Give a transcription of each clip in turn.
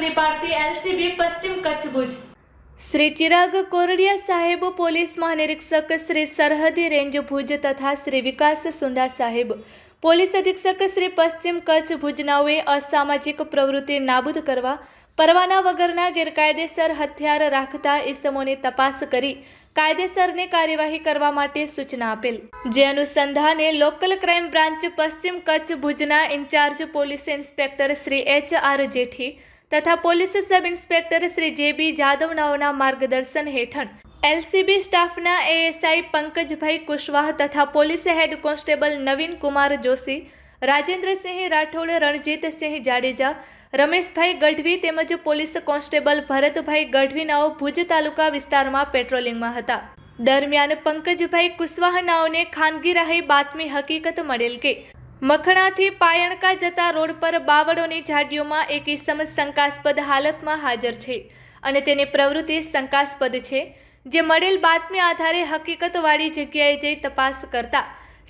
પૂરી પાડતી એલસીબી પશ્ચિમ કચ્છ ભુજ। શ્રી ચિરાગ કોરડિયા સાહેબ, પોલીસ મહાનિરીક્ષક શ્રી સરહદી રેન્જ ભુજ તથા શ્રી વિકાસ સુંડા સાહેબ, પોલીસ અધિક્ષક શ્રી પશ્ચિમ કચ્છ ભુજનાઓએ અસામાજિક પ્રવૃત્તિ નાબૂદ કરવા પરવાના વગરના ગેરકાયદેસર હથિયાર રાખતા ઇસમોની તપાસ કરી કાયદેસરની કાર્યવાહી કરવા માટે સૂચના આપેલ। જે અનુસંધાને લોકલ ક્રાઇમ બ્રાન્ચ પશ્ચિમ કચ્છ ભુજના incharge police inspector Shri HR Jethi તથા police sub inspector Shri JB Jadav નાઓના માર્ગદર્શન હેઠળ LCB સ્ટાફના ASI પંકજભાઈ કુશવાહ તથા police head constable Naveen Kumar Joshi, Rajendrasinh Rathod, Ranjitsinh Jadeja, Rameshbhai Gadhvi તેમજ પોલીસ કોન્સ્ટેબલ ભરતભાઈ ગઢવી નાઓ ભુજ તાલુકા વિસ્તારમાં પેટ્રોલિંગમાં હતા। દરમિયાન પંકજભાઈ કુશવાહ નાઓને ખાનગી રાહે બાતમી હકીકત મળેલ કે મખણાથી પાયણકા જતા રોડ પર બાવળોની ઝાડીઓમાં એક ઇસમ શંકાસ્પદ હાલતમાં હાજર છે અને તેની પ્રવૃત્તિ શંકાસ્પદ છે। જે મળેલ બાતમી આધારે હકીકતવાળી જગ્યાએ જઈ તપાસ કરતા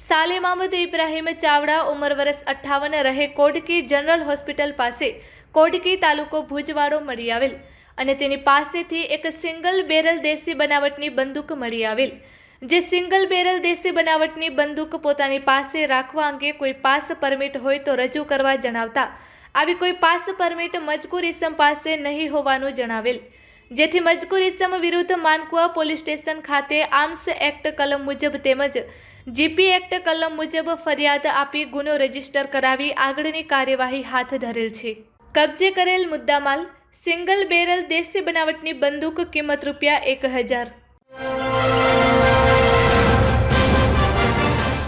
સાલે મહમદ ઇબ્રાહીમ ચાવડા, ઉંમર વર્ષ 58, રહે કોડકી જનરલ હોસ્પિટલ પાસે, કોડકી તાલુકો ભુજવાડો મળી આવેલ અને તેની પાસેથી એક સિંગલ બેરલ દેશી બનાવટની બંદૂક મળી આવેલ। જે સિંગલ બેરલ દેશી બનાવટની બંદૂક પોતાની પાસે રાખવા અંગે કોઈ પાસ પરમિટ હોય તો રજૂ કરવા જણાવતા આવી કોઈ પાસ પરમિટ મજકૂર ઇસમ પાસે નહીં હોવાનું જણાવેલ। જેથી મજકૂર ઇસમ વિરુદ્ધ માનકુવા પોલીસ સ્ટેશન ખાતે આર્મ્સ એક્ટ કલમ મુજબ તેમજ GP એક્ટ કલમ મુજબ ફરિયાદ આપી ગુનો રજીસ્ટર કરાવી આગળની કાર્યવાહી હાથ ધરેલ છે। કબજે કરેલ મુદ્દામાલ સિંગલ બેરલ દેશી બનાવટની બંદૂક કિંમત ₹1000।